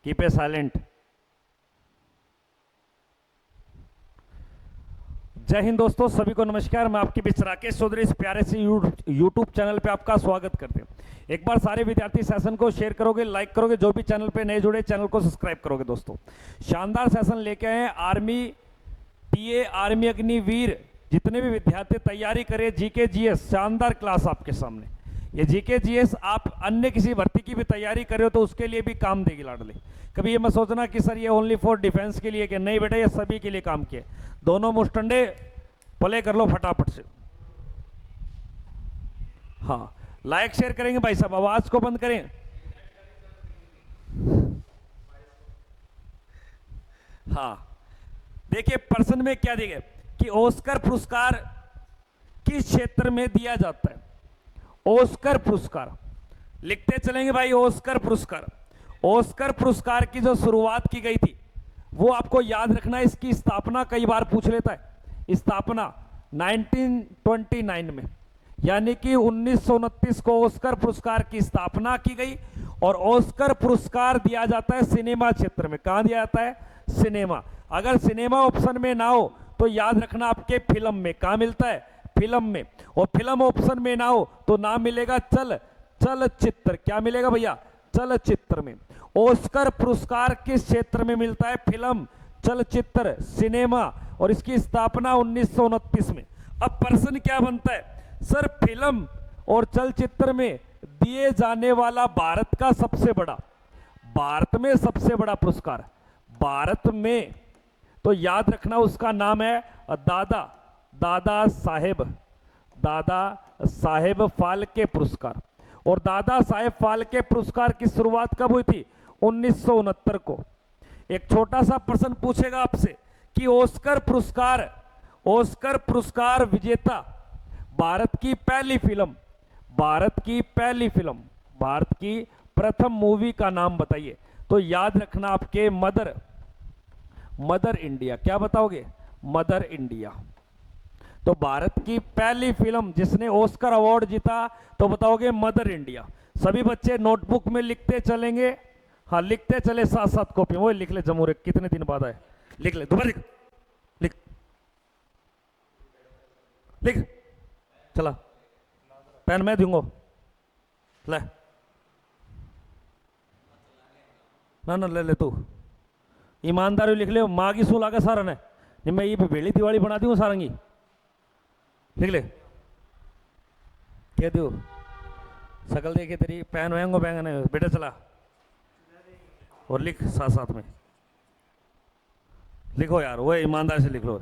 Keep a silent. जय हिंद दोस्तों, सभी को नमस्कार। मैं आपके बीच राकेश चौधरी इस प्यारे से यूट्यूब चैनल पे आपका स्वागत करते हैं। एक बार सारे विद्यार्थी सेशन को शेयर करोगे, लाइक करोगे, जो भी चैनल पे नए जुड़े चैनल को सब्सक्राइब करोगे। दोस्तों शानदार सेशन लेके आए आर्मी टीए, आर्मी अग्निवीर, जितने भी विद्यार्थी तैयारी करें जीके जीएस, शानदार क्लास आपके सामने। ये जीके जीएस आप अन्य किसी भर्ती की भी तैयारी करे हो तो उसके लिए भी काम देगी लाडली। कभी ये मत सोचना कि सर ये ओनली फॉर डिफेंस के लिए, कि नहीं बेटा ये सभी के लिए काम किए। दोनों मुस्टंडे प्ले कर लो फटाफट से। हाँ, लाइक शेयर करेंगे भाई साहब, आवाज को बंद करें। हाँ देखिए प्रश्न में क्या दिया कि ऑस्कर पुरस्कार किस क्षेत्र में दिया जाता है। ऑस्कर पुरस्कार लिखते चलेंगे भाई। ऑस्कर पुरस्कार, ऑस्कर पुरस्कार की जो शुरुआत की गई थी वो आपको याद रखना है। इसकी स्थापना कई बार पूछ लेता है। स्थापना 1929 में, यानी कि 1929 को ऑस्कर पुरस्कार की स्थापना की गई। और ऑस्कर पुरस्कार दिया जाता है सिनेमा क्षेत्र में। कहां दिया जाता है? सिनेमा। अगर सिनेमा ऑप्शन में ना हो तो याद रखना आपके फिल्म में। कहां मिलता है? फिल्म में। और फिल्म ऑप्शन में ना हो तो नाम मिलेगा चलचित्र। क्या मिलेगा भैया? चलचित्र में। ऑस्कर पुरस्कार किस क्षेत्र में मिलता है? फिल्म, चलचित्र, सिनेमा। और इसकी स्थापना 1929 में। अब प्रश्न क्या बनता है, सर फिल्म और चलचित्र में दिए जाने वाला भारत का सबसे बड़ा, भारत में सबसे बड़ा पुरस्कार, भारत में, तो याद रखना उसका नाम है दादा साहेब फाल्के पुरस्कार। और दादा साहेब फाल्के पुरस्कार की शुरुआत कब हुई थी? 1969 को। एक छोटा सा प्रश्न पूछेगा आपसे कि ऑस्कर पुरस्कार विजेता भारत की पहली फिल्म, भारत की प्रथम मूवी का नाम बताइए। तो याद रखना आपके मदर इंडिया। क्या बताओगे? Mother India. तो भारत की पहली फिल्म जिसने ऑस्कर अवार्ड जीता, तो बताओगे मदर इंडिया। सभी बच्चे नोटबुक में लिखते चलेंगे। हाँ लिखते चले, साथ साथ कॉपी वो लिख ले। जमूरे कितने दिन बाद आए, लिख ले, दोबारा लिख चला। पेन मैं दूंगा, ले ना ले ले तू। ईमानदारी लिख ले। माँ की सू लागे सारा ने नहीं, मैं ये बेली दिवाली बना दूंगा सारंगी। लिख ले, कह दो सकल देखे तेरी पैन वहेंगो बैंगने बेटा। चला और लिख साथ साथ में लिखो यार, वो ईमानदार से लिख लो।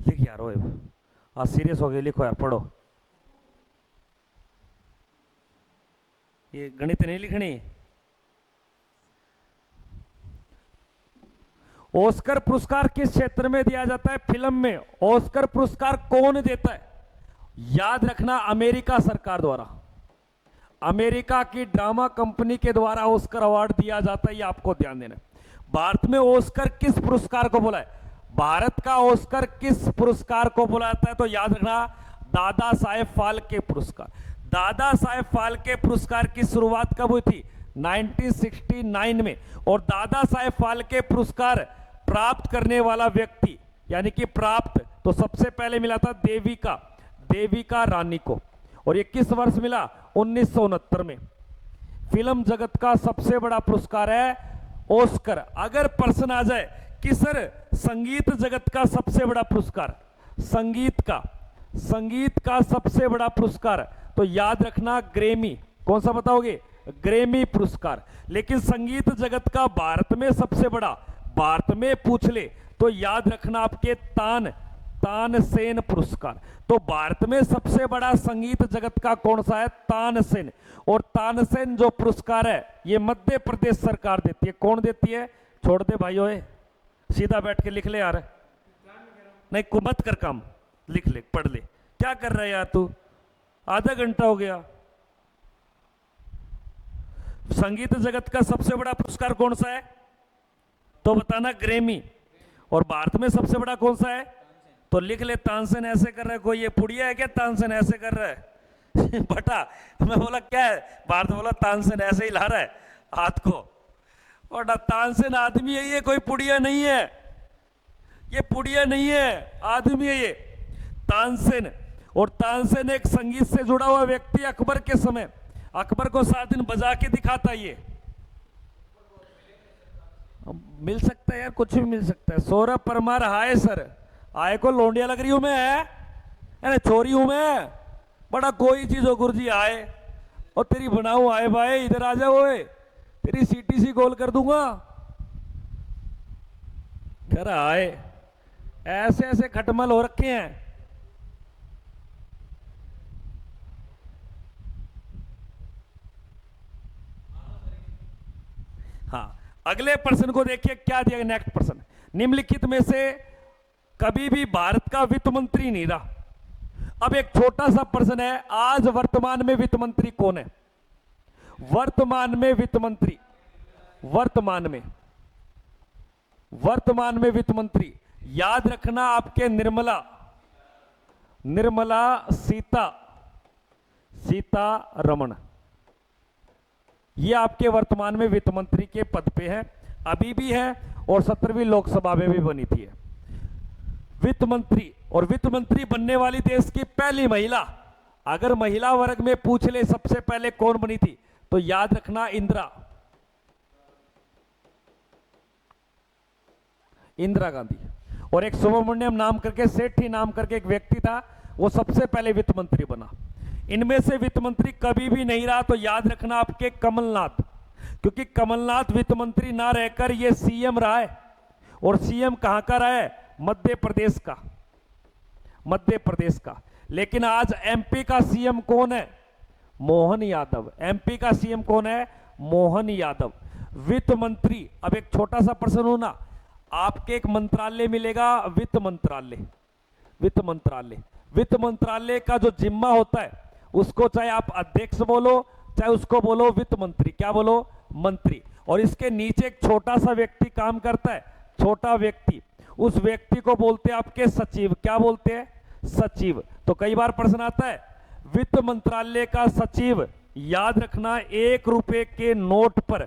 लिख यार, वो आज सीरियस हो गए, लिखो यार, पढ़ो। ये गणित नहीं लिखनी। ऑस्कर पुरस्कार किस क्षेत्र में दिया जाता है? फिल्म में। ऑस्कर पुरस्कार कौन देता है? याद रखना अमेरिका सरकार द्वारा, अमेरिका की ड्रामा कंपनी के द्वारा ऑस्कर अवार्ड दिया जाता है। ये आपको ध्यान देना। भारत में ऑस्कर किस पुरस्कार को बोला है? भारत का ऑस्कर किस पुरस्कार को बोला जाता है? तो याद रखना दादा साहेब फाल्के पुरस्कार। दादा साहेब फाल्के पुरस्कार की शुरुआत कब हुई थी? 1969 में। और दादा साहेब फाल्के पुरस्कार प्राप्त करने वाला व्यक्ति, यानी कि प्राप्त, तो सबसे पहले मिला था देविका रानी को। और ये किस वर्ष मिला? 1969 में। फिल्म जगत का सबसे बड़ा पुरस्कार है ऑस्कर। अगर प्रश्न आ जाए कि सर संगीत जगत का सबसे बड़ा पुरस्कार, संगीत का सबसे बड़ा पुरस्कार, तो याद रखना ग्रेमी। कौन सा बताओगे? ग्रेमी पुरस्कार। लेकिन संगीत जगत का भारत में सबसे बड़ा, भारत में पूछ ले तो याद रखना आपके तानसेन पुरस्कार। तो भारत में सबसे बड़ा संगीत जगत का कौन सा है? तानसेन। और तानसेन जो पुरस्कार है ये मध्य प्रदेश सरकार देती है। कौन देती है? छोड़ दे भाइयों, सीधा बैठ के लिख ले यार। नहीं मत कर काम, लिख ले, पढ़ ले। क्या कर रहा है यार तू? आधा घंटा हो गया। संगीत जगत का सबसे बड़ा पुरस्कार कौन सा है? तो बताना ग्रेमी। और भारत में सबसे बड़ा कौन सा है? तो लिख ले तानसेन। ऐसे कर रहा है कोई? ये पुड़िया है क्या? तानसेन ऐसे कर रहा है। बटा। मैं बोला क्या है, भारत बोला तानसेन ऐसे ही ला रहा है हाथ को। बटा तानसेन आदमी है ये, कोई पुड़िया नहीं है, ये पुड़िया नहीं है, आदमी है ये तानसेन। और तानसेन एक संगीत से जुड़ा हुआ व्यक्ति, अकबर के समय अकबर को 7 दिन बजा के दिखाता ये। मिल सकता है यार, कुछ भी मिल सकता है। सौरभ परमार हाय सर, आए को लोंडिया लग रही हूं मैं, है चोरी हूं मैं, बड़ा कोई चीज हो गुरुजी आए, और तेरी बनाऊ आए भाई, इधर आ जाओ, तेरी सीटीसी गोल कर दूंगा। कर आए, ऐसे ऐसे खटमल हो रखे हैं। हाँ, अगले प्रश्न को देखिए क्या दिया गया। नेक्स्ट प्रश्न, निम्नलिखित में से कभी भी भारत का वित्त मंत्री नहीं रहा। अब एक छोटा सा प्रश्न है, आज वर्तमान में वित्त मंत्री कौन है? वर्तमान में वित्त मंत्री, वर्तमान में वित्त मंत्री याद रखना आपके निर्मला सीतारमण, ये आपके वर्तमान में वित्त मंत्री के पद पे है, अभी भी है, और 17वीं लोकसभा में भी बनी थी वित्त मंत्री। और वित्त मंत्री बनने वाली देश की पहली महिला, अगर महिला वर्ग में पूछ ले सबसे पहले कौन बनी थी, तो याद रखना इंदिरा गांधी। और एक सुब्रमण्यम नाम करके, सेठी नाम करके एक व्यक्ति था, वो सबसे पहले वित्त मंत्री बना। इनमें से वित्त मंत्री कभी भी नहीं रहा, तो याद रखना आपके कमलनाथ, क्योंकि कमलनाथ वित्त मंत्री ना रहकर ये सीएम रहा है। और सीएम कहां का रहा है? मध्य प्रदेश का। लेकिन आज एमपी का सीएम कौन है? मोहन यादव। एमपी का सीएम कौन है? मोहन यादव। वित्त मंत्री, अब एक छोटा सा प्रश्न हो ना, आपके एक मंत्रालय मिलेगा, वित्त मंत्रालय का जो जिम्मा होता है, उसको चाहे आप अध्यक्ष बोलो, चाहे उसको बोलो वित्त मंत्री, क्या बोलो? मंत्री। और इसके नीचे एक छोटा सा व्यक्ति काम करता है, छोटा व्यक्ति, उस व्यक्ति को बोलते हैं आपके सचिव। क्या बोलते हैं? सचिव। तो कई बार प्रश्न आता है, वित्त मंत्रालय का सचिव, याद रखना 1 रुपए के नोट पर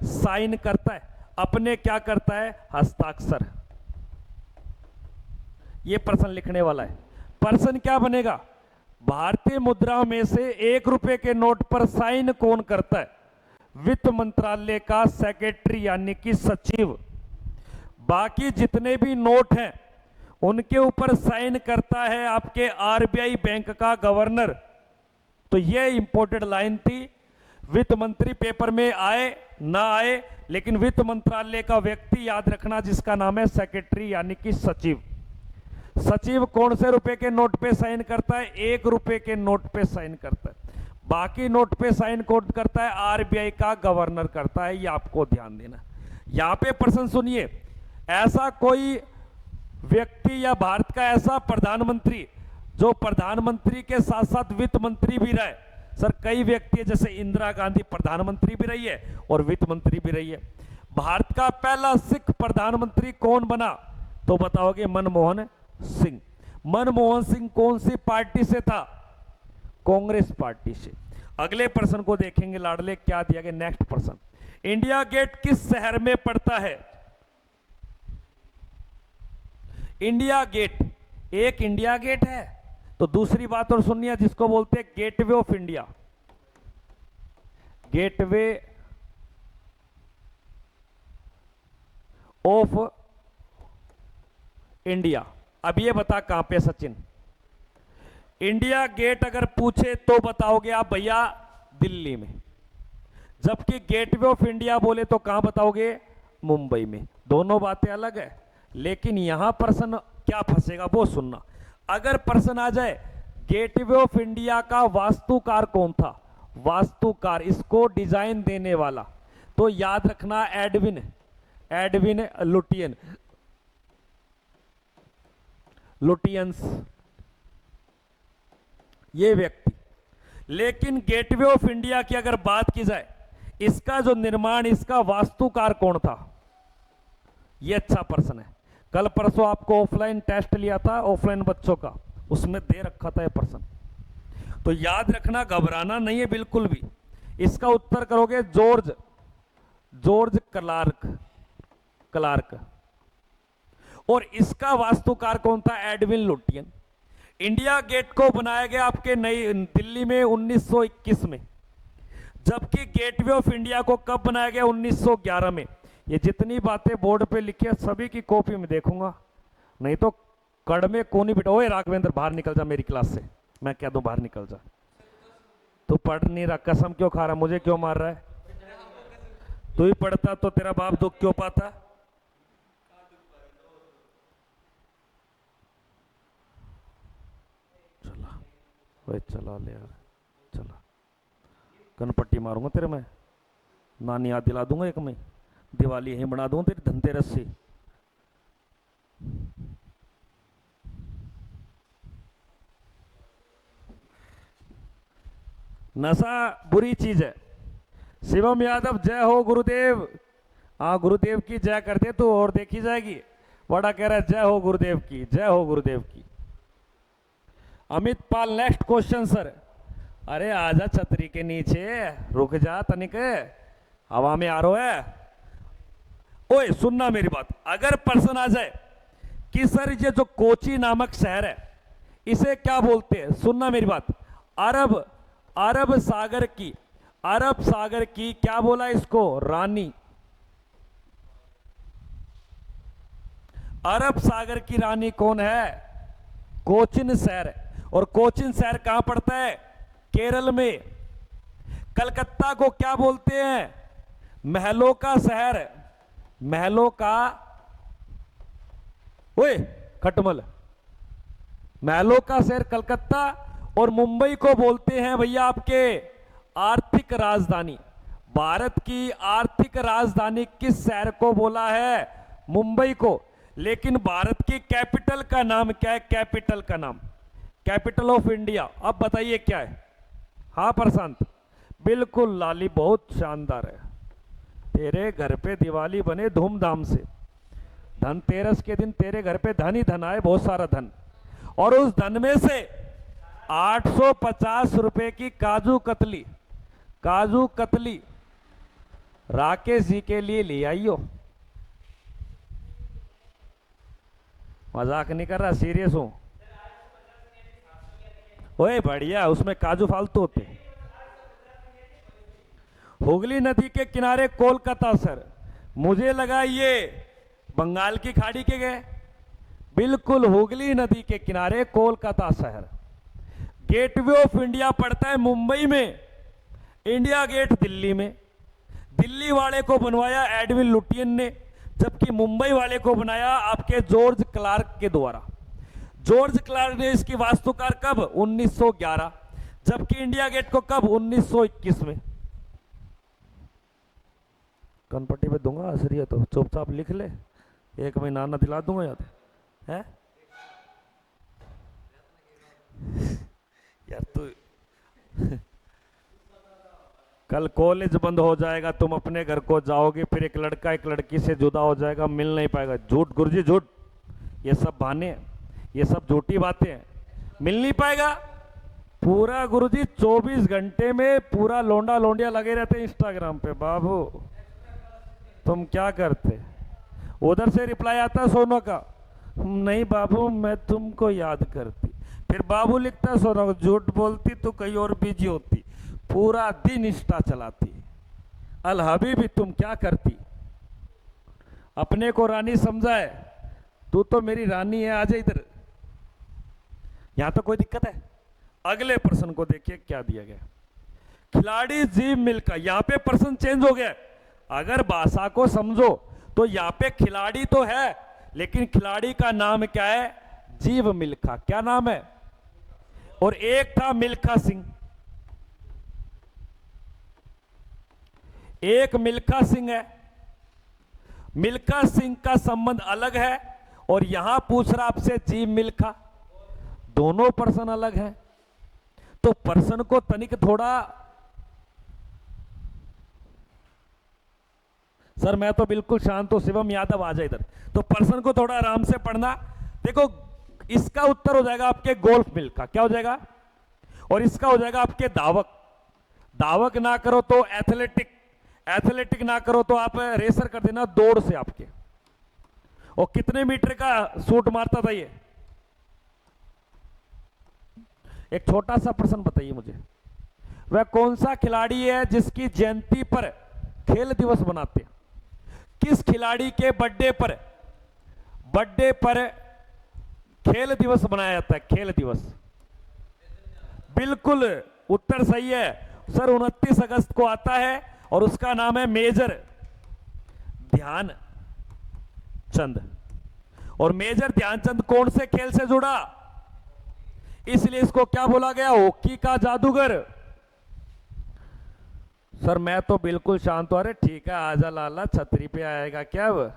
साइन करता है, अपने क्या करता है? हस्ताक्षर। यह प्रश्न लिखने वाला है। प्रश्न क्या बनेगा? भारतीय मुद्रा में से 1 रुपए के नोट पर साइन कौन करता है? वित्त मंत्रालय का सेक्रेटरी यानी कि सचिव। बाकी जितने भी नोट हैं उनके ऊपर साइन करता है आपके आरबीआई बैंक का गवर्नर। तो यह इंपॉर्टेंट लाइन थी। वित्त मंत्री पेपर में आए ना आए, लेकिन वित्त मंत्रालय का व्यक्ति याद रखना जिसका नाम है सेक्रेटरी यानी कि सचिव। सचिव कौन से रुपए के नोट पे साइन करता है? 1 रुपए के नोट पे साइन करता है। बाकी नोट पे साइन कौन करता है? आरबीआई का गवर्नर करता है। ये आपको ध्यान देना। यहां पे प्रश्न सुनिए, ऐसा कोई व्यक्ति या भारत का ऐसा प्रधानमंत्री जो प्रधानमंत्री के साथ साथ वित्त मंत्री भी रहे? सर कई व्यक्ति है, जैसे इंदिरा गांधी प्रधानमंत्री भी रही है और वित्त मंत्री भी रही है। भारत का पहला सिख प्रधानमंत्री कौन बना? तो बताओगे मनमोहन सिंह। मनमोहन सिंह कौन सी पार्टी से था? कांग्रेस पार्टी से। अगले प्रश्न को देखेंगे लाडले, क्या दिया गया। नेक्स्ट प्रश्न, इंडिया गेट किस शहर में पड़ता है? इंडिया गेट, एक इंडिया गेट है, तो दूसरी बात और सुनिए, जिसको बोलते हैं gateway of India. Gateway of India. अब ये बता कहां पे सचिन? इंडिया गेट अगर पूछे तो बताओगे आप भैया दिल्ली में, जबकि गेटवे ऑफ इंडिया बोले तो कहां बताओगे? मुंबई में। दोनों बातें अलग है, लेकिन यहां प्रश्न क्या फंसेगा वो सुनना। अगर प्रश्न आ जाए गेटवे ऑफ इंडिया का वास्तुकार कौन था? वास्तुकार, इसको डिजाइन देने वाला, तो याद रखना एडविन लुटियंस, ये व्यक्ति। लेकिन गेटवे ऑफ इंडिया की अगर बात की जाए, इसका जो निर्माण, इसका वास्तुकार कौन था? ये अच्छा प्रश्न है। कल परसों आपको ऑफलाइन टेस्ट लिया था, ऑफलाइन बच्चों का, उसमें दे रखा था ये प्रश्न। तो याद रखना, घबराना नहीं है बिल्कुल भी। इसका उत्तर करोगे जॉर्ज क्लार्क। और इसका वास्तुकार कौन था? Edwin Lutyens. इंडिया गेट को बनाया गया आपके नई दिल्ली में 1921 में, जबकि गेटवे ऑफ इंडिया को कब बनाया गया? 1911 में। ये जितनी बातें बोर्ड पे लिखी है सभी की कॉपी में देखूंगा, नहीं तो कड़ में कोनी बिठा। ओए राघवेंद्र बाहर निकल जा मेरी क्लास से, मैं कह दूं बाहर निकल जा। तू पढ़ नहीं रहा, कसम क्यों खा रहा, मुझे क्यों मार रहा है? तू ही पढ़ता तो तेरा बाप दुख क्यों पाता? चला वही चला ले यार, चला कनपट्टी मारूंगा तेरे में, नानी याद दिला दूंगा एक मैं, दिवाली यहीं बना दूंगा तेरी धनतेरस से। नशा बुरी चीज है। शिवम यादव जय हो गुरुदेव। हाँ गुरुदेव की जय करते तो और देखी जाएगी। बड़ा कह रहा है जय हो गुरुदेव की, जय हो गुरुदेव की। अमित पाल नेक्स्ट क्वेश्चन सर। अरे आजा छतरी के नीचे, रुक जा तनिक, हवा में आ रहा है। ओए सुनना मेरी बात, अगर पर्सन आ जाए कि सर ये जो कोची नामक शहर है इसे क्या बोलते हैं, सुनना मेरी बात, अरब सागर की क्या बोला इसको? रानी। अरब सागर की रानी कौन है? कोचिन शहर। और कोचिन शहर कहां पड़ता है? केरल में। कलकत्ता को क्या बोलते हैं? महलों का शहर, महलों का, ओए खटमल, महलों का शहर कलकत्ता। और मुंबई को बोलते हैं भैया आपके आर्थिक राजधानी। भारत की आर्थिक राजधानी किस शहर को बोला है? मुंबई को। लेकिन भारत की कैपिटल का नाम क्या है? कैपिटल का नाम, कैपिटल ऑफ इंडिया। अब बताइए क्या है? हाँ प्रशांत, बिल्कुल लाली, बहुत शानदार है। तेरे घर पे दिवाली बने धूमधाम से, धनतेरस के दिन तेरे घर पे धन ही धन आए, बहुत सारा धन। और उस धन में से 850 रुपए की काजू कतली राकेश जी के लिए ले आइयो। मजाक नहीं कर रहा, सीरियस हूं। ओए बढ़िया, उसमें काजू फालतू होते। हुगली नदी के किनारे कोलकाता सर। मुझे लगा ये बंगाल की खाड़ी के गए, बिल्कुल हुगली नदी के किनारे कोलकाता शहर। गेटवे ऑफ इंडिया पड़ता है मुंबई में, इंडिया गेट दिल्ली में। दिल्ली वाले को बनवाया एडविन लुटियन ने, जबकि मुंबई वाले को बनाया आपके जॉर्ज क्लार्क के द्वारा। जॉर्ज क्लार्क ने इसकी वास्तुकार कब? 1911। जबकि इंडिया गेट को कब? 1921 में। कनपट्टी पे दूंगा असरिया तो चुपचाप लिख ले, एक महीना ना दिला दूंगा याद है यार तू। कल कॉलेज बंद हो जाएगा, तुम अपने घर को जाओगे, फिर एक लड़का एक लड़की से जुदा हो जाएगा, मिल नहीं पाएगा। झूठ गुरुजी झूठ, ये सब बहाने, ये सब झूठी बातें हैं, मिल नहीं पाएगा। पूरा गुरुजी 24 घंटे में पूरा लोंडा लोंडिया लगे रहते इंस्टाग्राम पे। बाबू तुम क्या करते? उधर से रिप्लाई आता सोनो का, नहीं बाबू मैं तुमको याद करती। फिर बाबू लिखता सोनो को, झूठ बोलती तो कहीं और बिजी होती, पूरा दिन इंस्टा चलाती। अल हबीबी तुम क्या करती? अपने को रानी समझा है, तू तो मेरी रानी है, आजा इधर। यहां तो कोई दिक्कत है? अगले प्रश्न को देखिए क्या दिया गया। खिलाड़ी जीव मिल्खा, यहां पे प्रश्न चेंज हो गया। अगर भाषा को समझो तो यहां पे खिलाड़ी तो है, लेकिन खिलाड़ी का नाम क्या है? जीव मिल्खा। क्या नाम है? और एक था मिल्खा सिंह, एक मिल्खा सिंह है। मिल्खा सिंह का संबंध अलग है, और यहां पूछ रहा आपसे जीव मिल्खा, दोनों पर्सन अलग हैं। तो पर्सन को तनिक थोड़ा, सर मैं तो बिल्कुल शांत हूं, शिवम यादव आ जाए इधर। तो पर्सन को थोड़ा आराम से पढ़ना। देखो इसका उत्तर हो जाएगा आपके गोल्फ मिल्खा। क्या हो जाएगा? और इसका हो जाएगा आपके धावक। धावक ना करो तो एथलेटिक, एथलेटिक ना करो तो आप रेसर कर देना दौड़ से आपके। और कितने मीटर का शूट मारता था ये? एक छोटा सा प्रश्न बताइए मुझे, वह कौन सा खिलाड़ी है जिसकी जयंती पर खेल दिवस मनाते हैं? किस खिलाड़ी के बर्थडे पर खेल दिवस मनाया जाता है? खेल दिवस, बिल्कुल उत्तर सही है सर। 29 अगस्त को आता है और उसका नाम है मेजर ध्यानचंद। और मेजर ध्यानचंद कौन से खेल से जुड़ा? इसलिए इसको क्या बोला गया? हॉकी का जादूगर। सर मैं तो बिल्कुल शांत हूं। अरे ठीक है, आजा लाला, छतरी पे आएगा क्या अब?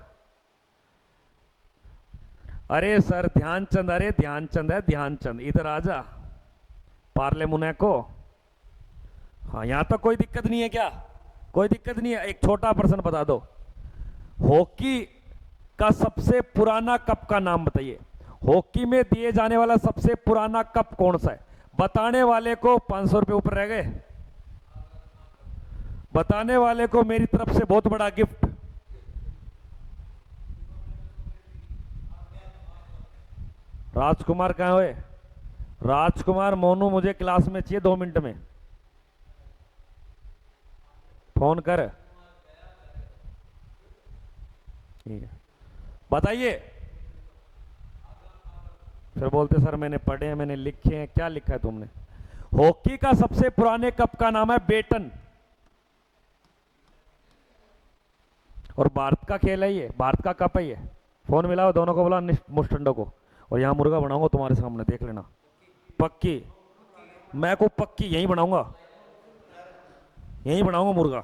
अरे सर ध्यानचंद, अरे ध्यानचंद है, ध्यानचंद, इधर आजा, पार्ले मुने को। हाँ यहां तक कोई दिक्कत नहीं है क्या? कोई दिक्कत नहीं है। एक छोटा प्रश्न बता दो, हॉकी का सबसे पुराना कप का नाम बताइए। हॉकी में दिए जाने वाला सबसे पुराना कप कौन सा है? बताने वाले को 500 रुपए ऊपर रह गए। बताने वाले को मेरी तरफ से बहुत बड़ा गिफ्ट। राजकुमार कहाँ हुए? राजकुमार मोनू मुझे क्लास में चाहिए 2 मिनट में, फोन कर। ठीक है बताइए। फिर बोलते सर मैंने पढ़े हैं, मैंने लिखे हैं। क्या लिखा है तुमने? हॉकी का सबसे पुराने कप का नाम है बेटन। और भारत का खेल है ये, भारत का कप है ये। फोन मिलाओ दोनों को, बोला मुस्टंडो को। और यहां मुर्गा बनाऊंगा तुम्हारे सामने, देख लेना। पक्की, मैं को पक्की यहीं बनाऊंगा, यहीं बनाऊंगा मुर्गा।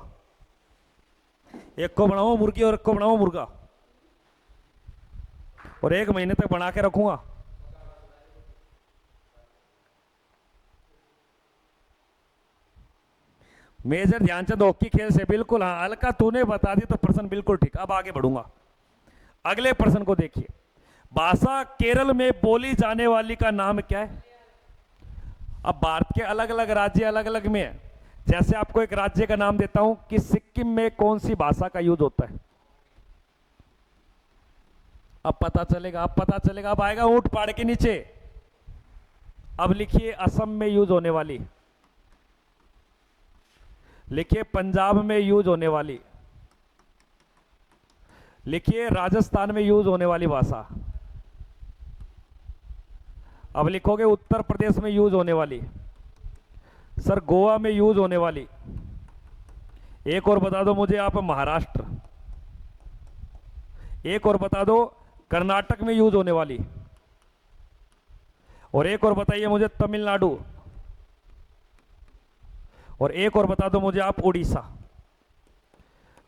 एक को बनाऊंगा मुर्गी और एक को बनाऊंगा मुर्गा, और 1 महीने तक बना के रखूंगा। मेजर ध्यानचंद हॉकी खेल से, बिल्कुल हाँ। अलका तूने बता दी तो प्रश्न बिल्कुल ठीक। अब आगे बढ़ूंगा, अगले प्रश्न को देखिए। भाषा केरल में बोली जाने वाली का नाम क्या है? अब भारत के अलग अलग राज्य अलग अलग में है। जैसे आपको एक राज्य का नाम देता हूं कि सिक्किम में कौन सी भाषा का यूज होता है। अब पता चलेगा, अब पता चलेगा। अब आएगा ऊंट पहाड़ के नीचे। अब लिखिए असम में यूज होने वाली, लिखिए पंजाब में यूज होने वाली, लिखिए राजस्थान में यूज होने वाली भाषा। अब लिखोगे उत्तर प्रदेश में यूज होने वाली, सर गोवा में यूज होने वाली। एक और बता दो मुझे आप, महाराष्ट्र। एक और बता दो कर्नाटक में यूज होने वाली। और एक और बताइए मुझे तमिलनाडु। और एक और बता दो मुझे आप उड़ीसा।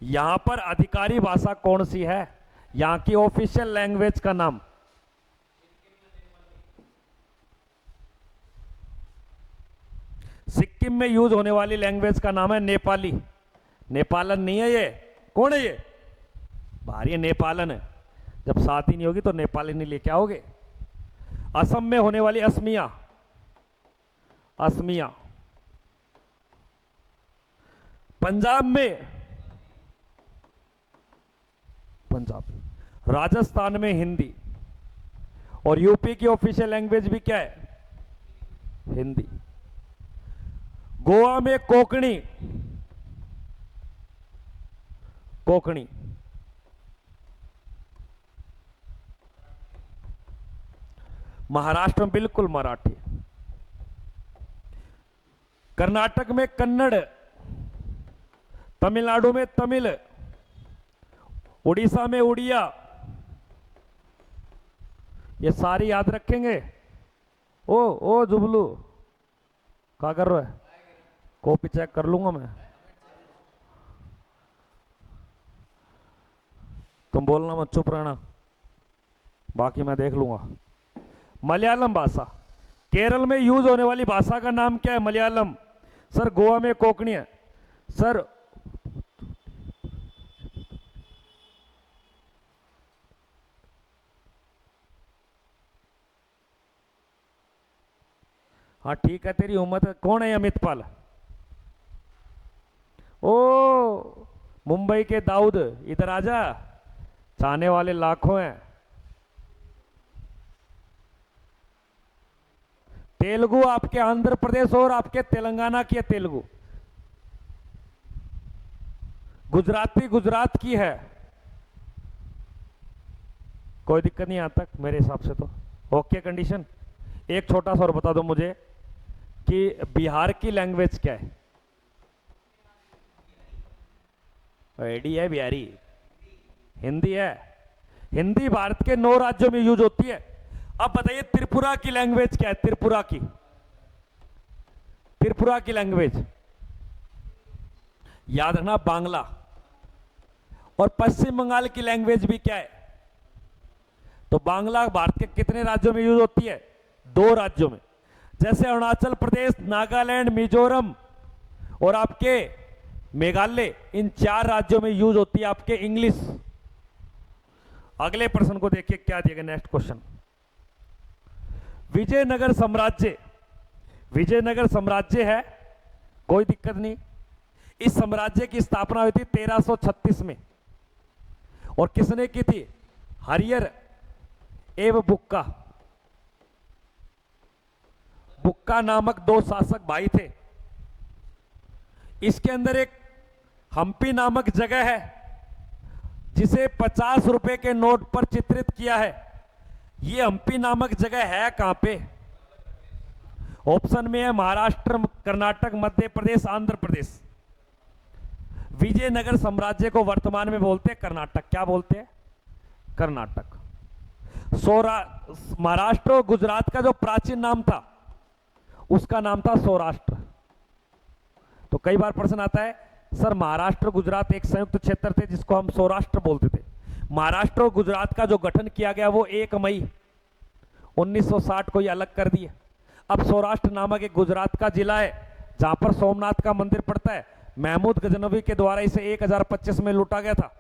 यहां पर अधिकारी भाषा कौन सी है? यहां की ऑफिशियल लैंग्वेज का नाम? सिक्किम में यूज होने वाली लैंग्वेज का नाम है नेपाली। नेपालन नहीं है ये। कौन है ये? भारी नेपालन है। जब शादी नहीं होगी तो नेपाली नहीं लेके आओगे। असम में होने वाली असमिया, असमिया। पंजाब में पंजाब। राजस्थान में हिंदी। और यूपी की ऑफिशियल लैंग्वेज भी क्या है? हिंदी। गोवा में कोंकणी, कोंकणी। महाराष्ट्र में बिल्कुल मराठी। कर्नाटक में कन्नड़, तमिलनाडु में तमिल, उड़ीसा में उड़िया। ये सारी याद रखेंगे। ओ जुबलू क्या कर रहा है? कॉपी चेक कर लूंगा मैं, तुम बोलना मत, चुप रहना, बाकी मैं देख लूंगा। मलयालम भाषा, केरल में यूज होने वाली भाषा का नाम क्या है? मलयालम। सर गोवा में कोंकणी है। सर हाँ ठीक है, तेरी उम्र। कौन है अमित पाल? ओ मुंबई के दाऊद, इधर आजा, चाहने वाले लाखों हैं। तेलुगु आपके आंध्र प्रदेश और आपके तेलंगाना की है तेलुगु। गुजराती गुजरात की है। कोई दिक्कत नहीं यहां तक मेरे हिसाब से तो ओके कंडीशन। एक छोटा सा और बता दो मुझे कि बिहार की लैंग्वेज क्या है? एडी है बिहारी। हिंदी है। हिंदी भारत के 9 राज्यों में यूज होती है। अब बताइए त्रिपुरा की लैंग्वेज क्या है? त्रिपुरा की, त्रिपुरा की लैंग्वेज याद रखना बांग्ला। और पश्चिम बंगाल की लैंग्वेज भी क्या है? तो बांग्ला भारत के कितने राज्यों में यूज होती है? 2 राज्यों में। जैसे अरुणाचल प्रदेश, नागालैंड, मिजोरम और आपके मेघालय, इन 4 राज्यों में यूज होती है आपके इंग्लिश। अगले प्रश्न को देखिए क्या दिया गया, नेक्स्ट क्वेश्चन। विजयनगर साम्राज्य, विजयनगर साम्राज्य है, कोई दिक्कत नहीं। इस साम्राज्य की स्थापना हुई थी 1336 में। और किसने की थी? हरियर एवं बुक्का। बुक्का नामक 2 शासक भाई थे। इसके अंदर एक हम्पी नामक जगह है जिसे 50 रुपए के नोट पर चित्रित किया है। यह हम्पी नामक जगह है कहां पे? ऑप्शन में है महाराष्ट्र, कर्नाटक, मध्य प्रदेश, आंध्र प्रदेश। विजयनगर साम्राज्य को वर्तमान में बोलते हैं कर्नाटक। क्या बोलते हैं? कर्नाटक। महाराष्ट्र और गुजरात का जो प्राचीन नाम था उसका नाम था सौराष्ट्र। तो कई बार प्रश्न आता है सर महाराष्ट्र गुजरात एक संयुक्त क्षेत्र थे जिसको हम सौराष्ट्र बोलते थे। महाराष्ट्र और गुजरात का जो गठन किया गया वो 1 मई 1960 को ये अलग कर दिए। अब सौराष्ट्र नामक एक गुजरात का जिला है जहां पर सोमनाथ का मंदिर पड़ता है। महमूद गजनवी के द्वारा इसे 1025 में लूटा गया था।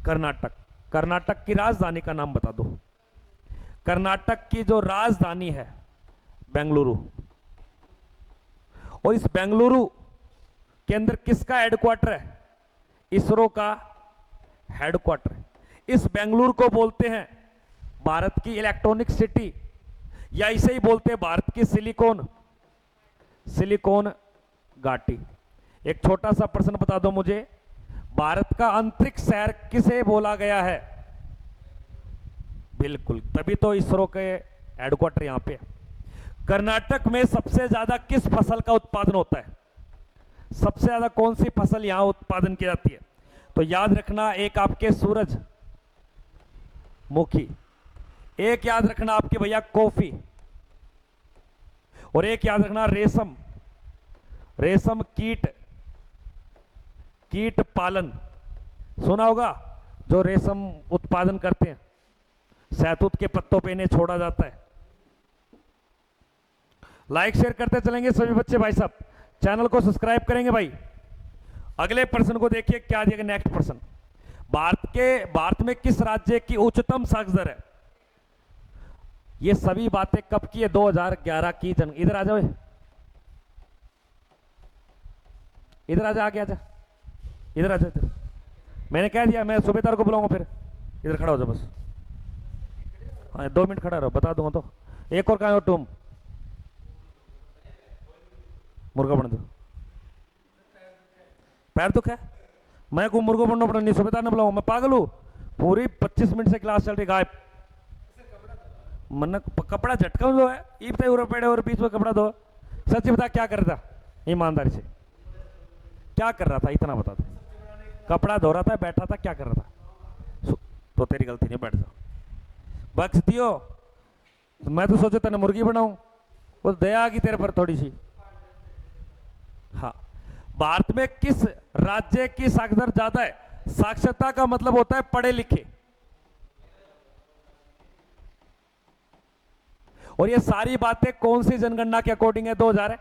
कर्नाटक, कर्नाटक की राजधानी का नाम बता दो। कर्नाटक की जो राजधानी है बेंगलुरु। और इस बेंगलुरु के अंदर किसका हेडक्वार्टर है? इसरो का हेडक्वार्टर। इस बेंगलुरु को बोलते हैं भारत की इलेक्ट्रॉनिक सिटी, या इसे ही बोलते हैं भारत की सिलिकॉन, सिलिकॉन घाटी। एक छोटा सा प्रश्न बता दो मुझे, भारत का अंतरिक्ष शहर किसे बोला गया है? बिल्कुल, तभी तो इसरो के हेडक्वार्टर यहां पे। कर्नाटक में सबसे ज्यादा किस फसल का उत्पादन होता है? सबसे ज्यादा कौन सी फसल यहां उत्पादन की जाती है? तो याद रखना, एक आपके सूरज मुखी, एक याद रखना आपके भैया कॉफी, और एक याद रखना रेशम, रेशम कीट, कीट पालन। सुना होगा जो रेशम उत्पादन करते हैं, शहतूत के पत्तों पे इन्हें छोड़ा जाता है। लाइक शेयर करते चलेंगे सभी बच्चे भाई साहब, चैनल को सब्सक्राइब करेंगे भाई। अगले प्रश्न को देखिए क्या दिया गया, नेक्स्ट प्रश्न। भारत में किस राज्य की उच्चतम साक्षरता दर है? ये सभी बातें कब की है? 2011 की। इधर आ जाओ, इधर आ जा, आगे आ जा, इधर आ जा, इधर। मैंने कह दिया मैं सूबेदार को बुलाऊंगा, फिर इधर खड़ा हो जाओ बस। हाँ 2 मिनट खड़ा रहो, बता दूंगा तो। एक और कहा हो तुम, मुर्गा बन दो। पैर दुख है, मैं को मुर्गा बनना पड़ा, नहीं सूबेदार ने बुलाऊंगा, मैं पागल हूं? पूरी 25 मिनट से क्लास चल रही, गायब। मन कपड़ा झटका जो है ईपते उरे पेड़े और बीच में कपड़ा दो। सच बता क्या कर रहा था? ईमानदारी से क्या कर रहा था, इतना बता दो। कपड़ा धो रहा था, बैठा था, क्या कर रहा था? तो तेरी गलती नहीं, बैठ जाओ। बख्श दियो, मैं तो सोचा तेने मुर्गी बनाऊं, वो दया आ गई तेरे पर थोड़ी सी। हाँ, भारत में किस राज्य की साक्षरता दर ज्यादा है? साक्षरता का मतलब होता है पढ़े लिखे। और ये सारी बातें कौन सी जनगणना के अकॉर्डिंग है? 2000 है,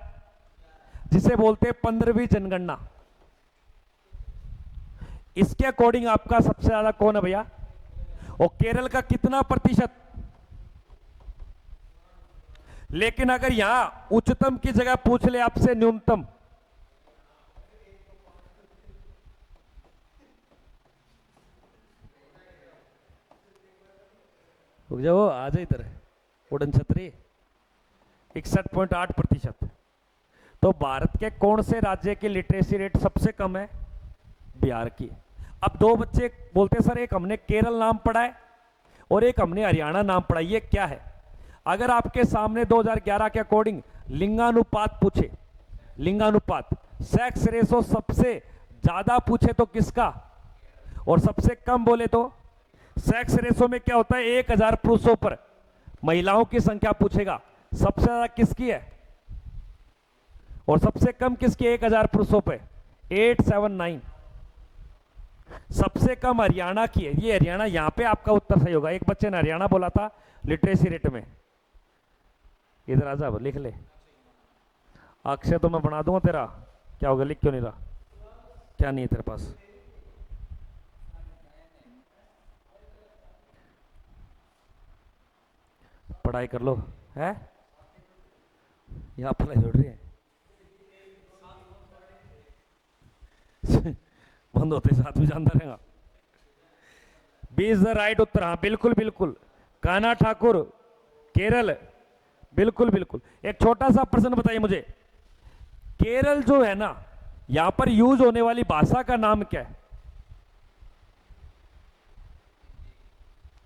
जिसे बोलते हैं 15वीं जनगणना। इसके अकॉर्डिंग आपका सबसे ज्यादा कौन है भैया? और केरल का कितना प्रतिशत? लेकिन अगर यहां उच्चतम की जगह पूछ ले आपसे न्यूनतम, रुक जाओ, आ जाए इधर, उड़न छतरी 61.8%। तो भारत के कौन से राज्य की लिटरेसी रेट सबसे कम है? बिहार की। अब दो बच्चे बोलते हैं सर एक हमने केरल नाम पढ़ा है और एक हमने हरियाणा नाम पढ़ा, ये क्या है? अगर आपके सामने 2011 के अकॉर्डिंग लिंगानुपात पूछे, लिंगानुपात सेक्स रेशो सबसे ज्यादा पूछे तो किसका और सबसे कम बोले तो? सेक्स रेशो में क्या होता है, 1000 पुरुषों पर महिलाओं की संख्या पूछेगा, सबसे ज्यादा किसकी है और सबसे कम किसकी? 1000 पुरुषों पे 879। सबसे कम हरियाणा की है, ये हरियाणा, यहां पे आपका उत्तर सही होगा। एक बच्चे ने हरियाणा बोला था लिटरेसी रेट में। इधर आ जा, लिख ले। अक्षय तो मैं बना दूंगा तेरा, क्या होगा, लिख क्यों नहीं रहा? क्या नहीं है तेरे पास? पढ़ाई कर लो है, यहां पढ़ाई जोड़ रही है बंद होते साथ में जानता रहेगा। बी इज द राइट उत्तर। हाँ बिल्कुल बिल्कुल, कान्हा ठाकुर केरल, बिल्कुल बिल्कुल। एक छोटा सा प्रश्न बताइए मुझे, केरल जो है ना, यहां पर यूज होने वाली भाषा का नाम क्या है?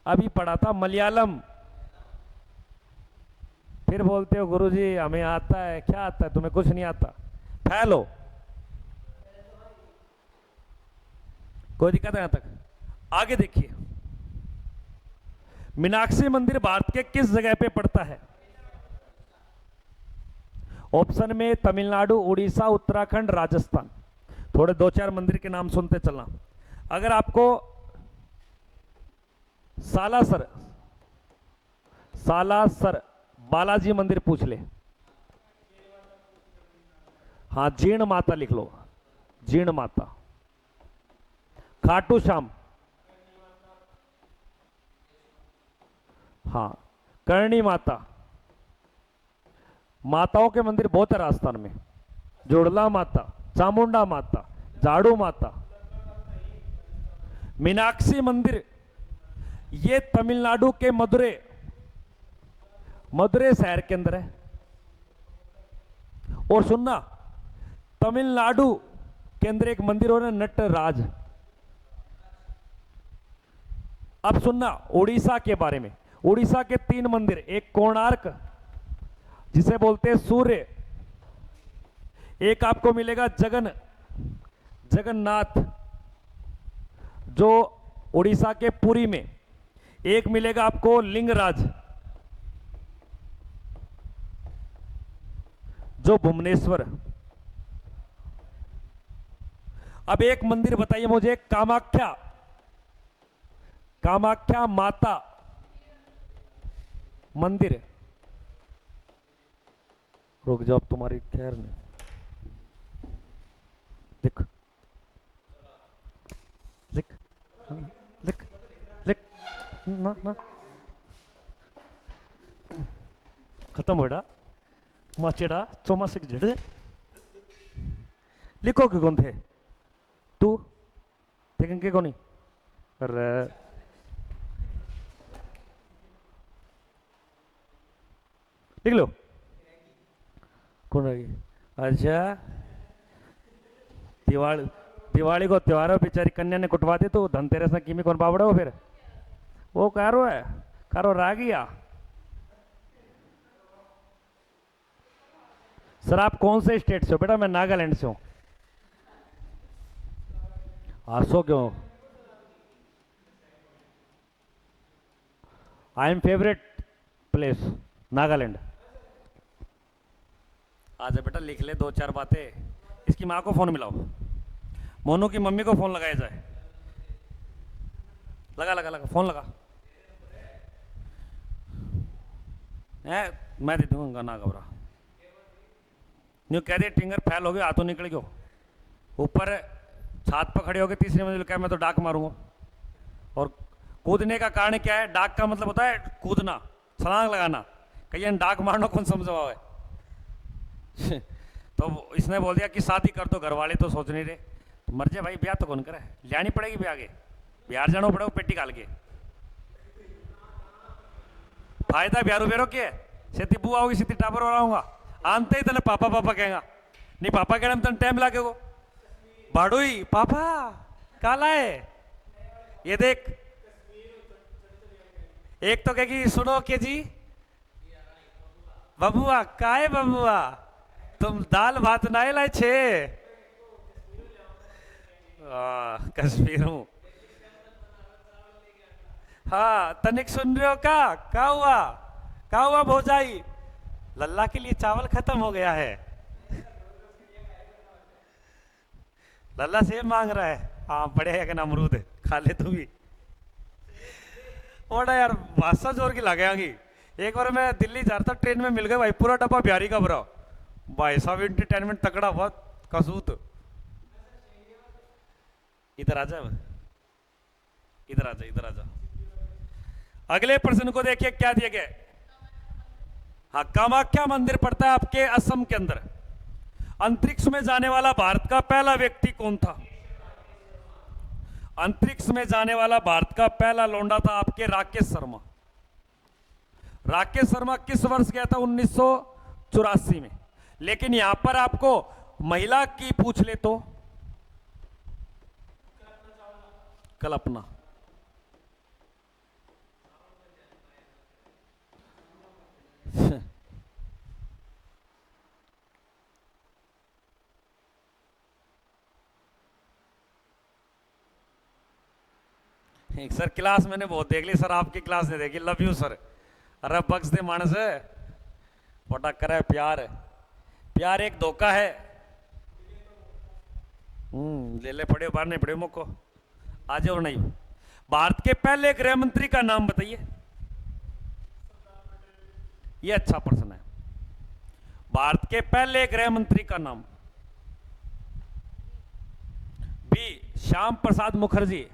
अभी पढ़ा था मलयालम। फिर बोलते हो गुरुजी हमें आता है, क्या आता है तुम्हें? कुछ नहीं आता, फैलो। कोई दिक्कत है यहां तक? आगे देखिए, मीनाक्षी मंदिर भारत के किस जगह पे पड़ता है? ऑप्शन में तमिलनाडु, उड़ीसा, उत्तराखंड, राजस्थान। थोड़े दो चार मंदिर के नाम सुनते चलना। अगर आपको सालासर, सालासर बालाजी मंदिर पूछ ले, हाँ जीर्ण माता लिख लो, जीर्ण माता। खाटू श्याम, हाँ करणी माता। माताओं के मंदिर बहुत है राजस्थान में, जोड़ला माता, चामुंडा माता, झाड़ू माता। मीनाक्षी मंदिर ये तमिलनाडु के मदुरै, मदुरै शहर के अंदर है। और सुनना, तमिलनाडु के अंदर एक मंदिर और है नटराज। अब सुनना उड़ीसा के बारे में, उड़ीसा के 3 मंदिर, एक कोणार्क जिसे बोलते हैं सूर्य, एक आपको मिलेगा जगन्नाथ जो उड़ीसा के पुरी में, एक मिलेगा आपको लिंगराज जो भुवनेश्वर। अब एक मंदिर बताइए मुझे, कामाख्या, कामाख्या माता मंदिर। रुक जाओ, तुम्हारी खैर नहीं, लिख लिख लिख लिख ना ना, खत्म होड़ा माचेड़ा चौमासिक जड़े लिखो के कौन थे तू देखें के कौन? अरे लिख लो कौन रही? अच्छा दिवाली, दिवाली को त्योहार बेचारी कन्या ने कुटवा दे तो धनतेरस में कीमी कौन पावड़ा हो? फिर वो कारो है, कारो रा गया। सर आप कौन से स्टेट से हो? बेटा मैं नागालैंड से हूं। हंसो क्यों? I am favourite place Nagaland. आजा बेटा लिख ले 2-4 बातें। इसकी माँ को फोन मिलाओ, मोनू की मम्मी को फोन लगाया जाए। लगा लगा लगा फोन लगा। मैं दे दूंगा, ना घबरा। न्यू कह दे टिंगर फैल हो गया, हाथों निकल गयो। ऊपर छत पर खड़े हो गए, तीसरी मंजिल का मैं तो डाक मारूंगा। और कूदने का कारण क्या है? डाक का मतलब होता है कूदना, छलांग लगाना। कहीं डाक मारना कौन समझवा है। तो इसने बोल दिया कि शादी कर दो, घर वाले तो सोच नहीं रहे, तो मर जाए भाई, ब्याह तो कौन करे, लियानी पड़ेगी ब्याह के, बिहार जाना पड़ेगा पेटी काल के। फायदा ब्यारो ब्यारो के सीधी बुआ होगी, सीधी टाबर हो रहा हूँ, आनते ही तने पापा पापा कहेगा, नहीं पापा कहना तने टाइम लागे को भाड़ोई पापा काला है, ये देख। एक तो कहेगी सुनो के जी बबुआ का है बबुआ, तुम दाल भात ना लाए छे, कश्मीर हूं। हाँ तनिक सुन रहे हो का हुआ भौजाई, लल्ला के लिए चावल खत्म हो गया है, लल्ला सेब मांग रहा है, हाँ बड़े है ना अमरूद है, खा ले तू भी। और यार भाषा जोर की लगाएंगी। एक बार मैं दिल्ली जा रहा था, ट्रेन में मिल गए भाई, पूरा डब्बा बिहारी का भरा, भाई साहब एंटरटेनमेंट तकड़ा, बहुत कसूत। इधर आ जा, इधर आ जा, इधर आ जा। अगले प्रश्न को देखिए क्या दिया गया। हाँ, कामाख्या मंदिर पड़ता है आपके असम के अंदर। अंतरिक्ष में जाने वाला भारत का पहला व्यक्ति कौन था? अंतरिक्ष में जाने वाला भारत का पहला लौंडा था आपके राकेश शर्मा। राकेश शर्मा किस वर्ष गया था? 1984 में। लेकिन यहां पर आपको महिला की पूछ ले तो कल्पना। एक सर क्लास मैंने बहुत देख ली सर, आपकी क्लास नहीं देखी। Love you sir. अरे बख्श दे मानस है, बड़ा करे प्यार है, प्यार एक धोखा है। ले ले पड़े बाहर नहीं पड़े मुझको आज और नहीं। भारत के पहले गृह मंत्री का नाम बताइए। ये अच्छा प्रश्न है। भारत के पहले गृह मंत्री का नाम? बी श्याम प्रसाद मुखर्जी।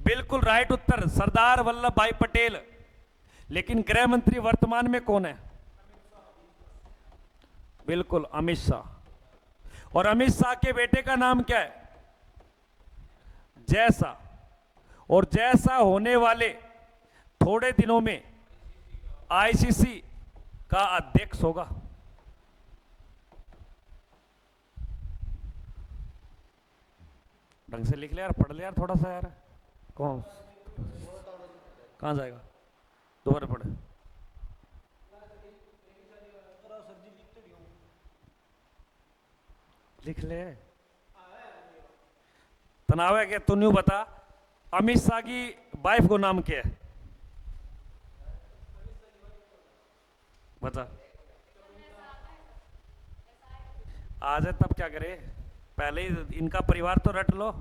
बिल्कुल राइट उत्तर, सरदार वल्लभ भाई पटेल। लेकिन गृह मंत्री वर्तमान में कौन है? बिल्कुल अमित शाह। और अमित शाह के बेटे का नाम क्या है? जैसा। और जैसा होने वाले थोड़े दिनों में आईसीसी का अध्यक्ष होगा। ढंग से लिख ले यार, पढ़ ले यार थोड़ा सा यार। कौन कहां जाएगा? दोबारा पढ़े। लिख ले। तनाव है कि तू नहीं बता। अमित शाह की वाइफ को नाम क्या है? बता। आ जाए तब क्या करे, पहले ही इनका परिवार तो रट लो।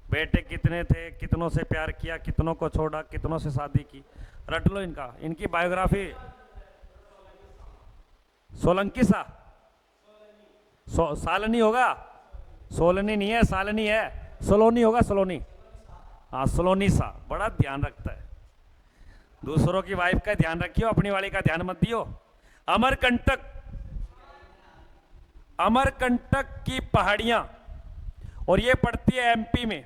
बेटे कितने थे, कितनों से प्यार किया, कितनों को छोड़ा, कितनों से शादी की, रट लो इनका। इनकी बायोग्राफी। सोलंकी सा सालनी होगा, सोलनी नहीं है, सालनी है, सलोनी होगा, सलोनी। हाँ सलोनी सा, बड़ा ध्यान रखता है। दूसरों की वाइफ का ध्यान रखियो, अपनी वाली का ध्यान मत दियो। अमरकंटक, अमरकंटक की पहाड़ियां, और ये पड़ती है एमपी में।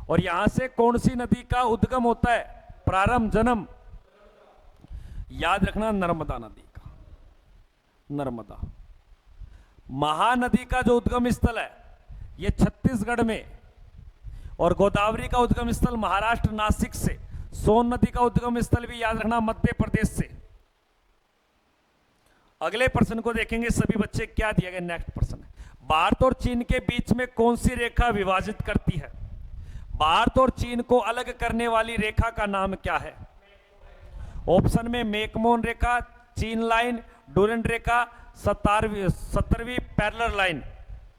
और यहां से कौन सी नदी का उद्गम होता है? प्रारंभ, जन्म? याद रखना, नर्मदा नदी का। नर्मदा। महानदी का जो उद्गम स्थल है ये छत्तीसगढ़ में, और गोदावरी का उद्गम स्थल महाराष्ट्र नासिक से। सोन नदी का उद्गम स्थल भी याद रखना, मध्य प्रदेश से। अगले प्रश्न को देखेंगे सभी बच्चे, क्या दिया गया। नेक्स्ट प्रश्न है, भारत और चीन के बीच में कौन सी रेखा विभाजित करती है? भारत और चीन को अलग करने वाली रेखा का नाम क्या है? ऑप्शन में मैकमोहन रेखा, चीन लाइन, डुरंड रेखा, 17वीं पैरेलल लाइन,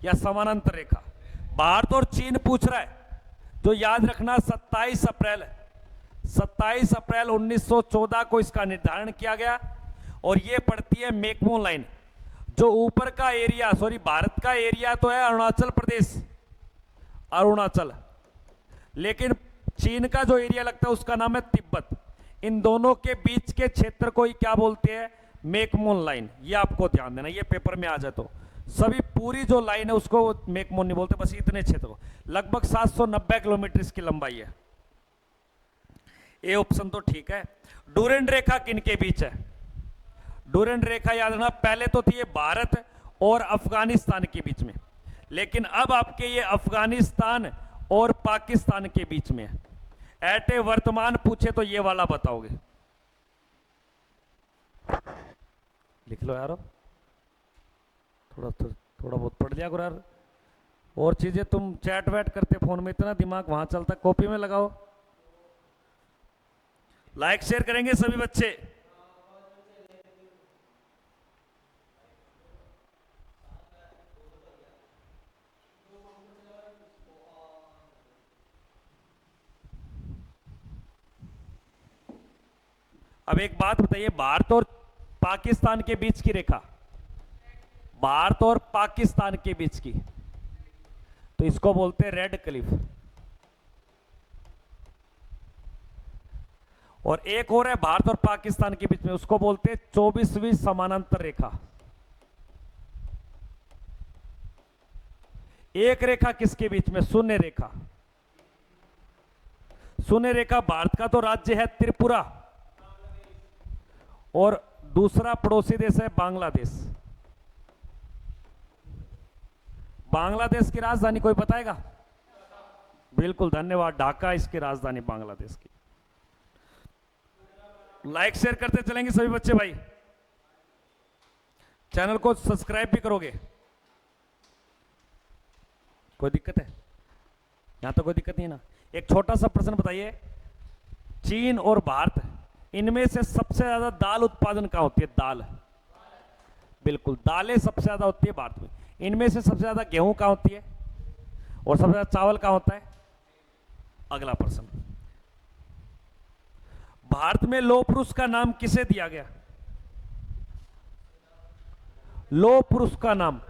या समानांतर रेखा। भारत और चीन पूछ रहा है, जो याद रखना 27 अप्रैल 1914 को इसका निर्धारण किया गया। और ये पड़ती है मैकमोहन लाइन। जो ऊपर का एरिया, सॉरी भारत का एरिया तो है अरुणाचल प्रदेश, अरुणाचल, लेकिन चीन का जो एरिया लगता है उसका नाम है तिब्बत। इन दोनों के बीच के क्षेत्र को ही क्या बोलते हैं, मैकमोहन लाइन। ये आपको ध्यान देना, ये पेपर में आ जाए तो सभी पूरी जो लाइन है उसको मैकमोहन नहीं बोलते, बस इतने क्षेत्र को। लगभग 790 किलोमीटर इसकी लंबाई है। ये ऑप्शन तो ठीक है। डूरेंट रेखा किनके बीच है? डूरेंट रेखा याद रखना, पहले तो थी ये भारत और अफगानिस्तान के बीच में, लेकिन अब आपके ये अफगानिस्तान और पाकिस्तान के बीच में है। एट ए वर्तमान पूछे तो ये वाला बताओगे, लिख लो यारो, थोड़ा बहुत पढ़ लिया करो यार। और चीजें तुम चैट वैट करते फोन में, इतना दिमाग वहां चलता, कॉपी में लगाओ। लाइक शेयर करेंगे सभी बच्चे। अब एक बात बताइए, भारत और पाकिस्तान के बीच की रेखा, भारत और पाकिस्तान के बीच की, तो इसको बोलते हैं रेड क्लिफ। और एक और है भारत और पाकिस्तान के बीच में, उसको बोलते हैं 24वीं समानांतर रेखा। एक रेखा किसके बीच में? शून्य रेखा। शून्य रेखा भारत का तो राज्य है त्रिपुरा, और दूसरा पड़ोसी देश है बांग्लादेश। बांग्लादेश की राजधानी कोई बताएगा? बिल्कुल, धन्यवाद, ढाका इसकी राजधानी बांग्लादेश की। लाइक शेयर करते चलेंगे सभी बच्चे भाई, चैनल को सब्सक्राइब भी करोगे। कोई दिक्कत है? यहां तो कोई दिक्कत नहीं है ना। एक छोटा सा प्रश्न बताइए, चीन और भारत, इनमें से सबसे ज्यादा दाल उत्पादन कहां होती है? दाल, बिल्कुल, दालें सबसे ज्यादा होती है भारत में। इनमें से सबसे ज्यादा गेहूं कहां होती है, और सबसे ज्यादा चावल कहां होता है? अगला प्रश्न, भारत में लौह पुरुष का नाम किसे दिया गया? लौह पुरुष का नाम,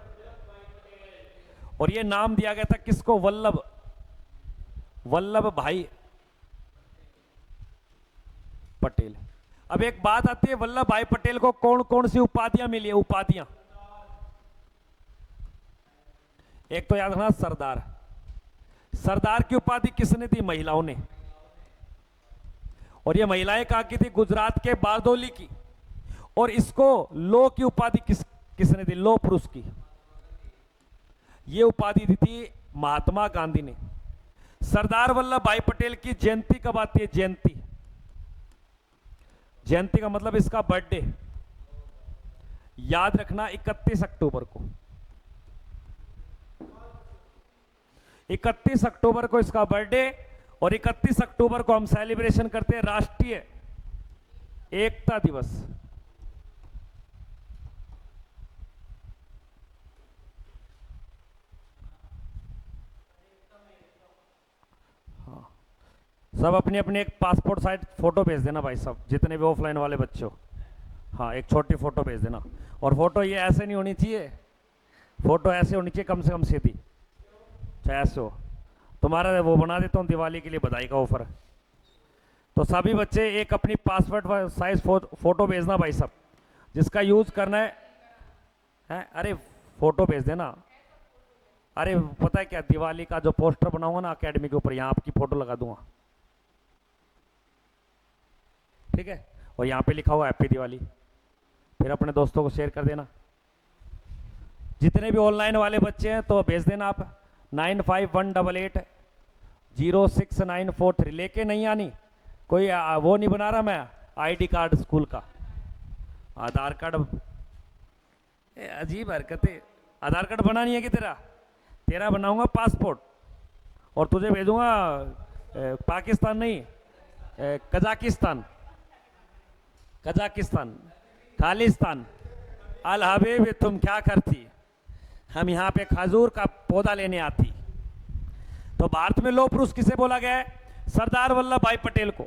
और यह नाम दिया गया था किसको? वल्लभ भाई पटेल। अब एक बात आती है, वल्लभ भाई पटेल को कौन कौन सी उपाधियां मिली है? उपाधियां, एक तो याद रखना सरदार। सरदार की उपाधि किसने दी? महिलाओं ने। और ये महिलाएं कहां की थी? गुजरात के बारदोली की। और इसको लौह की उपाधि किसने दी? लौह पुरुष की। ये उपाधि दी थी महात्मा गांधी ने। सरदार वल्लभ भाई पटेल की जयंती कब आती है? जयंती, जयंती का मतलब इसका बर्थडे, याद रखना 31 अक्टूबर को। 31 अक्टूबर को इसका बर्थडे, और 31 अक्टूबर को हम सेलिब्रेशन करते हैं राष्ट्रीय एकता दिवस। हाँ, सब अपनी अपनी एक पासपोर्ट साइज फोटो भेज देना भाई सब, जितने भी ऑफलाइन वाले बच्चे हो। हाँ, एक छोटी फोटो भेज देना, और फोटो ये ऐसे नहीं होनी चाहिए, फोटो ऐसे होनी चाहिए कम से कम सीधी, चाहे ऐसे हो। तुम्हारा वो बना देता हूँ दिवाली के लिए, बधाई का ऑफर। तो सभी बच्चे एक अपनी पासपोर्ट साइज फोटो भेजना भाई सब, जिसका यूज करना है। अरे फोटो भेज देना। अरे पता है क्या, दिवाली का जो पोस्टर बनाऊंगा ना एकेडमी के ऊपर, यहाँ आपकी फोटो लगा दूंगा, ठीक है? और यहाँ पे लिखा हुआ हैप्पी दिवाली, फिर अपने दोस्तों को शेयर कर देना। जितने भी ऑनलाइन वाले बच्चे हैं तो भेज देना आप 9518806943। लेके नहीं आनी, कोई वो नहीं बना रहा मैं आईडी कार्ड स्कूल का, आधार कार्ड। अजीब हरकत है, आधार कार्ड बना नहीं है कि तेरा बनाऊंगा पासपोर्ट, और तुझे भेजूंगा पाकिस्तान नहीं, कजाकिस्तान खालिस्तान। अल हबीब तुम क्या करती, हम यहाँ पे खजूर का पौधा लेने आती। तो भारत में लौह पुरुष किसे बोला गया है? सरदार वल्लभ भाई पटेल को।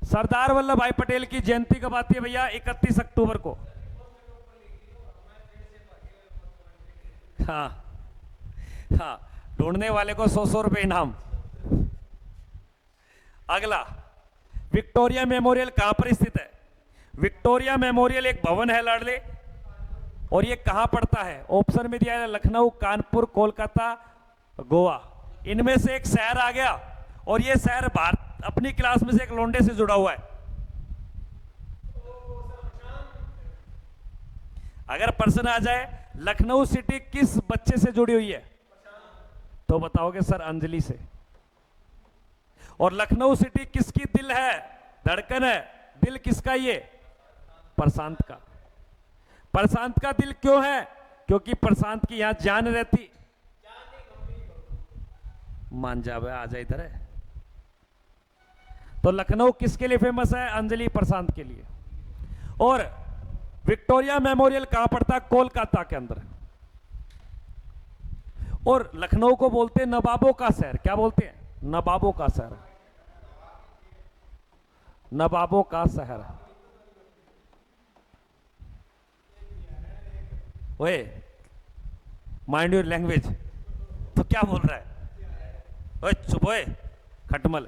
सरदार वल्लभ भाई पटेल की जयंती कब आती है भैया? 31 अक्टूबर को। हाँ हाँ, ढूंढने वाले को 100 रुपए इनाम। अगला, विक्टोरिया मेमोरियल कहां पर स्थित है? विक्टोरिया मेमोरियल एक भवन है लाडले, और ये कहां पड़ता है? ऑप्शन में दिया है लखनऊ, कानपुर, कोलकाता, गोवा। इनमें से एक शहर आ गया, और ये शहर भारत अपनी क्लास में से एक लोंडे से जुड़ा हुआ है। अगर प्रश्न आ जाए लखनऊ सिटी किस बच्चे से जुड़ी हुई है, तो बताओगे सर अंजलि से। और लखनऊ सिटी किसकी दिल है, धड़कन है? दिल किसका? ये प्रशांत का। प्रशांत का दिल क्यों है? क्योंकि प्रशांत की यहां जान रहती। मान जावे, आ जा इधर है। तो लखनऊ किसके लिए फेमस है? अंजलि प्रशांत के लिए। और विक्टोरिया मेमोरियल कहां पड़ता है? कोलकाता के अंदर। और लखनऊ को बोलते हैं नवाबों का शहर। क्या बोलते हैं? नवाबों का शहर। नवाबों का शहर। ओए, माइंड योर लैंग्वेज। तो क्या बोल रहा है? ओए चुप, ओए खटमल।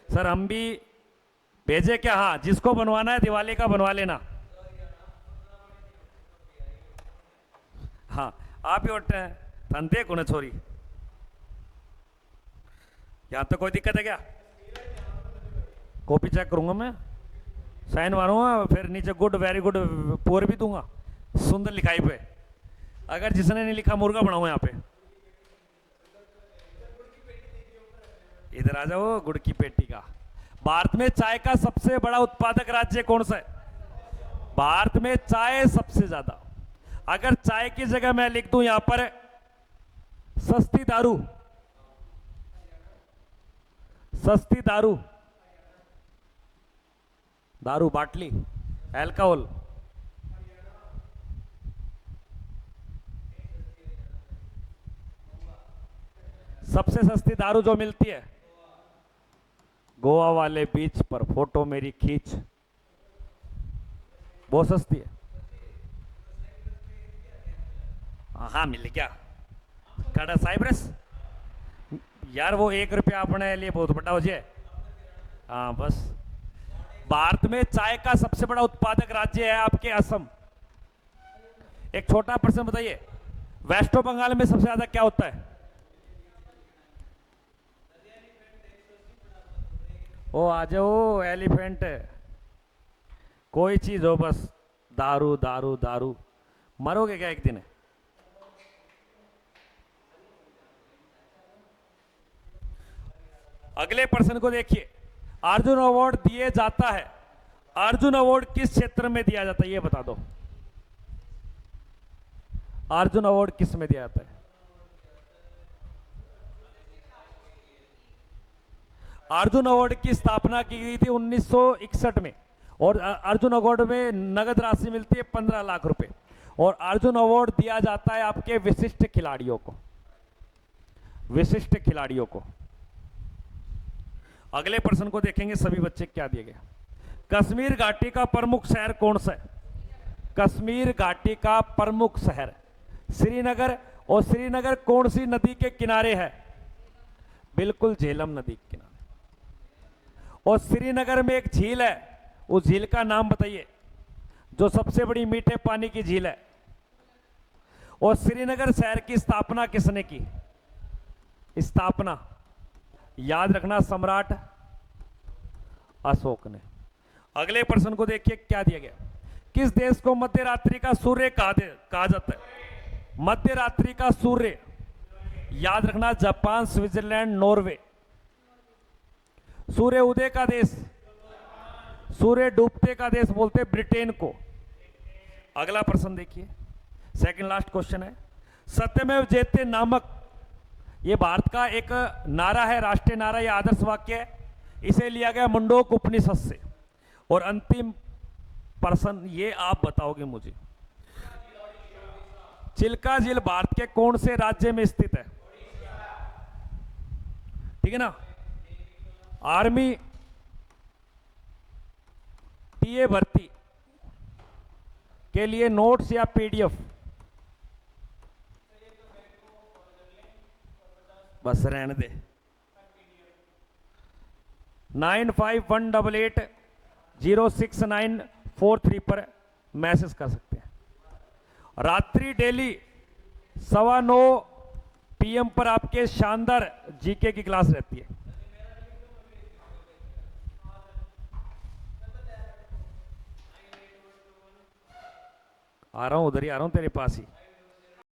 सर हम भी भेजे क्या? हाँ, जिसको बनवाना है दिवाली का बनवा लेना। हाँ, आप ही उठते हैं धंधे को न छोरी। यहां तो कोई दिक्कत है क्या? कॉपी चेक करूंगा मैं, साइन मारूंगा, फिर नीचे गुड, वेरी गुड, पुअर भी दूंगा सुंदर लिखाई पे। अगर जिसने नहीं लिखा मुर्गा बनाऊं यहां पे। इधर आ जाओ, गुड़ की पेटी का। भारत में चाय का सबसे बड़ा उत्पादक राज्य कौन सा है? भारत में चाय सबसे ज्यादा। अगर चाय की जगह मैं लिख दूं यहां पर सस्ती दारू, सस्ती दारू, दारू बाटली, अल्कोहल, सबसे सस्ती दारू जो मिलती है, गोवा वाले बीच पर फोटो मेरी खींच, बहुत सस्ती है। हाँ मिल क्या? काड़ा साइप्रस यार, वो 1 रुपया अपने लिए बहुत बड़ा हो जाए। हाँ बस। भारत में चाय का सबसे बड़ा उत्पादक राज्य है आपके असम। एक छोटा प्रश्न बताइए, वेस्ट बंगाल में सबसे ज्यादा क्या होता है? ओ आ जाओ, एलिफेंट। कोई चीज हो, बस दारू दारू दारू। मरोगे क्या एक दिन? अगले प्रश्न को देखिए, अर्जुन अवार्ड दिए जाता है, अर्जुन अवार्ड किस क्षेत्र में दिया जाता है ये बता दो। अर्जुन अवार्ड किस में दिया जाता है? अर्जुन अवार्ड की स्थापना की गई थी 1961 में, और अर्जुन अवार्ड में नगद राशि मिलती है 15 लाख रुपए। और अर्जुन अवार्ड दिया जाता है आपके विशिष्ट खिलाड़ियों को, विशिष्ट खिलाड़ियों को। अगले प्रश्न को देखेंगे, सभी बच्चे क्या दिए गए। कश्मीर घाटी का प्रमुख शहर कौन सा है? कश्मीर घाटी का प्रमुख शहर श्रीनगर। और श्रीनगर कौन सी नदी के किनारे है? बिल्कुल झेलम नदी के किनारे। और श्रीनगर में एक झील है, उस झील का नाम बताइए, जो सबसे बड़ी मीठे पानी की झील है। और श्रीनगर शहर की स्थापना किसने की? स्थापना याद रखना, सम्राट अशोक ने। अगले प्रश्न को देखिए क्या दिया गया। किस देश को मध्य रात्रि का सूर्य कहा जाता है? मध्य रात्रि का सूर्य याद रखना, जापान, स्विट्जरलैंड, नॉर्वे। सूर्य उदय का देश, सूर्य डूबते का देश बोलते ब्रिटेन को। अगला प्रश्न देखिए, सेकंड लास्ट क्वेश्चन है। सत्यमेव जयते नामक, यह भारत का एक नारा है, राष्ट्रीय नारा, यह आदर्श वाक्य है। इसे लिया गया मुंडोक उपनिषद से। और अंतिम प्रश्न ये आप बताओगे मुझे, चिल्का झील भारत के कौन से राज्य में स्थित है? ठीक है ना। आर्मी टीए भर्ती के लिए नोट्स या पीडीएफ, बस रहने दे। 9518806943 पर मैसेज कर सकते हैं। रात्रि डेली 9:15 PM पर आपके शानदार जीके की क्लास रहती है। आ रहा हूं, उधर ही आ रहा हूं तेरे पास ही।